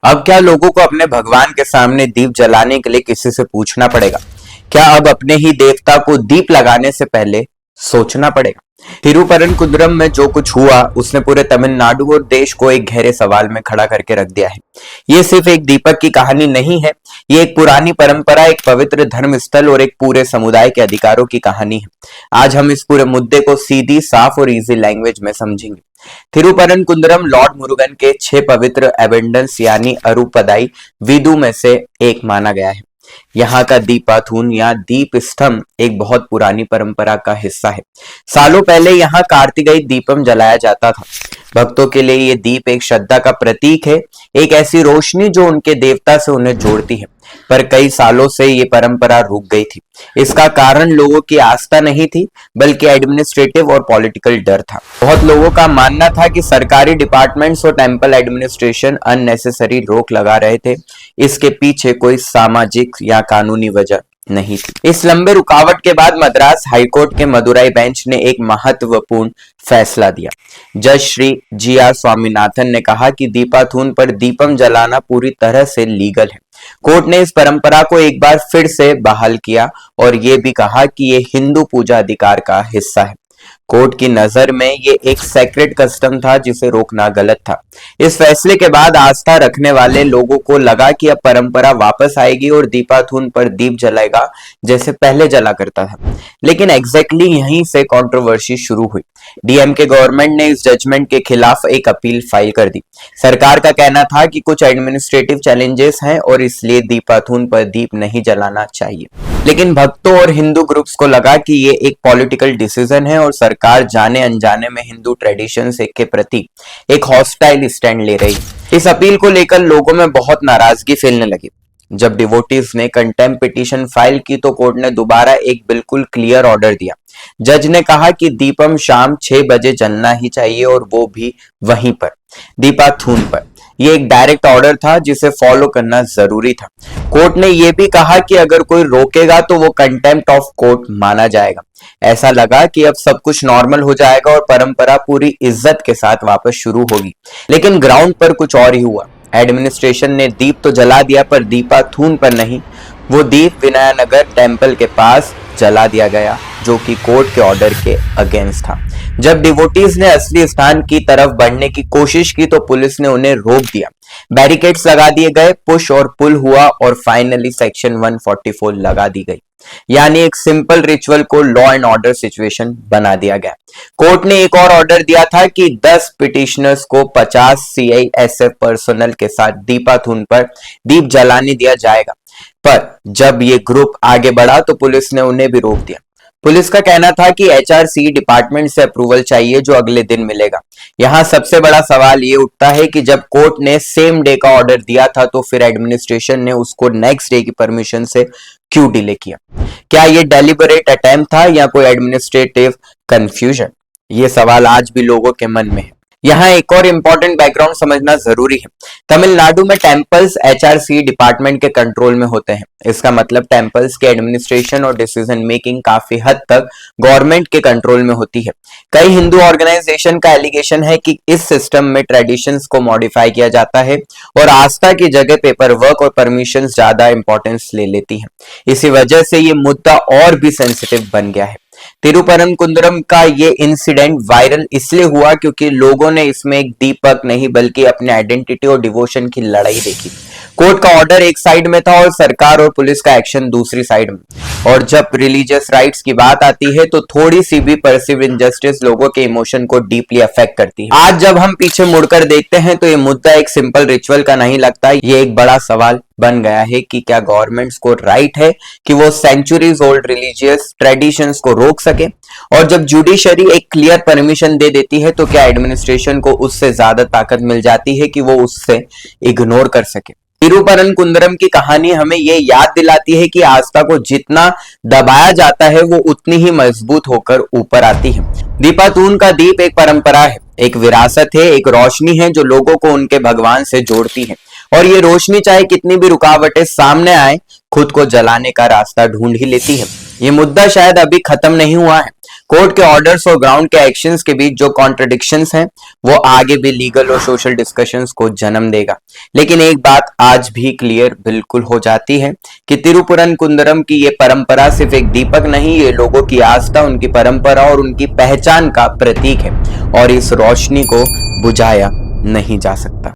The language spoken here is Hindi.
अब क्या लोगों को अपने भगवान के सामने दीप जलाने के लिए किसी से पूछना पड़ेगा? क्या अब अपने ही देवता को दीप लगाने से पहले सोचना पड़ेगा? तिरुपरनकुंद्रम में जो कुछ हुआ उसने पूरे तमिलनाडु और देश को एक गहरे सवाल में खड़ा करके रख दिया है। ये सिर्फ एक दीपक की कहानी नहीं है, ये एक पुरानी परंपरा, एक पवित्र धर्म स्थल और एक पूरे समुदाय के अधिकारों की कहानी है। आज हम इस पूरे मुद्दे को सीधी, साफ और इजी लैंग्वेज में समझेंगे। थिरुपरनकुंद्रम लॉर्ड मुरुगन के 6 पवित्र एबेंडेंस यानी अरुपदाई विदु में से एक माना गया है। यहाँ का दीपाथून या दीप स्तंभ एक बहुत पुरानी परंपरा का हिस्सा है। सालों पहले यहाँ कार्तिकेय दीपम जलाया जाता था। भक्तों के लिए ये दीप एक श्रद्धा का प्रतीक है, एक ऐसी रोशनी जो उनके देवता से उन्हें जोड़ती है। पर कई सालों से ये परंपरा रुक गई थी। इसका कारण लोगों की आस्था नहीं थी, बल्कि एडमिनिस्ट्रेटिव और पॉलिटिकल डर था। बहुत लोगों का मानना था कि सरकारी डिपार्टमेंट्स और टेंपल एडमिनिस्ट्रेशन अननेसेसरी रोक लगा रहे थे। इसके पीछे कोई सामाजिक या कानूनी वजह नहीं थी। इस लंबे रुकावट के बाद मद्रास हाईकोर्ट के मदुराई बेंच ने एक महत्वपूर्ण फैसला दिया। जज श्री जी.आर. स्वामीनाथन ने कहा कि दीपाथून पर दीपम जलाना पूरी तरह से लीगल है। कोर्ट ने इस परंपरा को एक बार फिर से बहाल किया और ये भी कहा कि ये हिंदू पूजा अधिकार का हिस्सा है। कोर्ट की नजर में ये एक सेक्रेड कस्टम था जिसे रोकना गलत था। इस फैसले के बाद आस्था रखने वाले लोगों को लगा कि अब परंपरा वापस आएगी और दीपाथून पर दीप जलाएगा जैसे पहले जला करता था। लेकिन एग्जैक्टली यहीं से कंट्रोवर्सी शुरू हुई। डीएमके गवर्नमेंट ने इस जजमेंट के खिलाफ एक अपील फाइल कर दी। सरकार का कहना था कि कुछ एडमिनिस्ट्रेटिव चैलेंजेस हैं और इसलिए दीपाथून पर दीप नहीं जलाना चाहिए। लेकिन भक्तों और हिंदू ग्रुप्स को लगा कि ये एक पॉलिटिकल डिसीजन है और सरकार जाने अनजाने में हिंदू ट्रेडिशंस के प्रति एक हॉस्टाइल स्टैंड ले रही। इस अपील को लेकर लोगों में बहुत नाराजगी फैलने लगी। जब डिवोटीज ने कंटेम्प्ट पिटीशन फाइल की तो कोर्ट ने दोबारा एक बिल्कुल क्लियर ऑर्डर दिया। जज ने कहा कि दीपम शाम 6 बजे जलना ही चाहिए और वो भी वहीं पर, दीपाथून पर। ये एक डायरेक्ट ऑर्डर था जिसे फॉलो करना जरूरी था। कोर्ट ने यह भी कहा कि अगर कोई रोकेगा तो वो कंटेम्प्ट ऑफ कोर्ट माना जाएगा। ऐसा लगा कि अब सब कुछ नॉर्मल हो जाएगा और परंपरा पूरी इज्जत के साथ वापस शुरू होगी। लेकिन ग्राउंड पर कुछ और ही हुआ। एडमिनिस्ट्रेशन ने दीप तो जला दिया पर दीपाथून पर नहीं। वो दीप विनायनगर टेम्पल के पास जला दिया गया जो कि कोर्ट के ऑर्डर के अगेंस्ट था। जब डिवोटीज ने असली स्थान की तरफ बढ़ने की कोशिश की तो पुलिस ने उन्हें रोक दिया। बैरिकेड्स लगा दिए गए, पुश और पुल हुआ और फाइनली सेक्शन 144 लगा दी गई। यानी एक सिंपल रिचुअल को लॉ एंड ऑर्डर सिचुएशन बना दिया गया। कोर्ट ने एक और ऑर्डर दिया था कि 10 पिटिशनर्स को 50 सीआईएसएफ पर्सोनल के साथ दीपाथून पर दीप जलाने दिया जाएगा। पर जब ये ग्रुप आगे बढ़ा तो पुलिस ने उन्हें भी रोक दिया। पुलिस का कहना था कि एचआरसी डिपार्टमेंट से अप्रूवल चाहिए जो अगले दिन मिलेगा। यहाँ सबसे बड़ा सवाल ये उठता है कि जब कोर्ट ने सेम डे का ऑर्डर दिया था तो फिर एडमिनिस्ट्रेशन ने उसको नेक्स्ट डे की परमिशन से क्यों डिले किया? क्या ये डेलिबरेट अटेम्प्ट था या कोई एडमिनिस्ट्रेटिव कंफ्यूजन? ये सवाल आज भी लोगों के मन में है। यहाँ एक और इम्पोर्टेंट बैकग्राउंड समझना जरूरी है। तमिलनाडु में टेम्पल्स एचआरसी डिपार्टमेंट के कंट्रोल में होते हैं। इसका मतलब टेम्पल्स के एडमिनिस्ट्रेशन और डिसीजन मेकिंग काफी हद तक गवर्नमेंट के कंट्रोल में होती है। कई हिंदू ऑर्गेनाइजेशन का एलिगेशन है कि इस सिस्टम में ट्रेडिशंस को मॉडिफाई किया जाता है और आस्था की जगह पेपर वर्क और परमिशन ज्यादा इंपॉर्टेंस ले लेती है। इसी वजह से ये मुद्दा और भी सेंसिटिव बन गया है। तिरुपरनकुंद्रम का ये इंसिडेंट वायरल इसलिए हुआ क्योंकि लोगों ने इसमें एक दीपक नहीं बल्कि अपने आइडेंटिटी और डिवोशन की लड़ाई देखी। कोर्ट का ऑर्डर एक साइड में था और सरकार और पुलिस का एक्शन दूसरी साइड में। और जब रिलीजियस राइट्स की बात आती है तो थोड़ी सी भी परसीव इनजस्टिस लोगों के इमोशन को डीपली अफेक्ट करती है। आज जब हम पीछे मुड़कर देखते हैं तो ये मुद्दा एक सिंपल रिचुअल का नहीं लगता। ये एक बड़ा सवाल बन गया है कि क्या गवर्नमेंट्स को राइट है कि वो सेंचुरीज ओल्ड रिलीजियस ट्रेडिशंस को रोक सके? और जब जुडिशरी एक क्लियर परमिशन दे देती है तो क्या एडमिनिस्ट्रेशन को उससे ज्यादा ताकत मिल जाती है कि वो उससे इग्नोर कर सके? तिरुपरनकुंद्रम की कहानी हमें ये याद दिलाती है कि आस्था को जितना दबाया जाता है वो उतनी ही मजबूत होकर ऊपर आती है। दीपाथून का दीप एक परंपरा है, एक विरासत है, एक रोशनी है जो लोगों को उनके भगवान से जोड़ती है। और ये रोशनी चाहे कितनी भी रुकावटें सामने आए, खुद को जलाने का रास्ता ढूंढ ही लेती है। ये मुद्दा शायद अभी खत्म नहीं हुआ है। कोर्ट के ऑर्डर्स और ग्राउंड के एक्शंस के बीच जो कॉन्ट्रडिक्शंस हैं वो आगे भी लीगल और सोशल डिस्कशंस को जन्म देगा। लेकिन एक बात आज भी क्लियर बिल्कुल हो जाती है कि तिरुपुरन कुंदरम की ये परंपरा सिर्फ एक दीपक नहीं, ये लोगों की आस्था, उनकी परंपरा और उनकी पहचान का प्रतीक है और इस रोशनी को बुझाया नहीं जा सकता।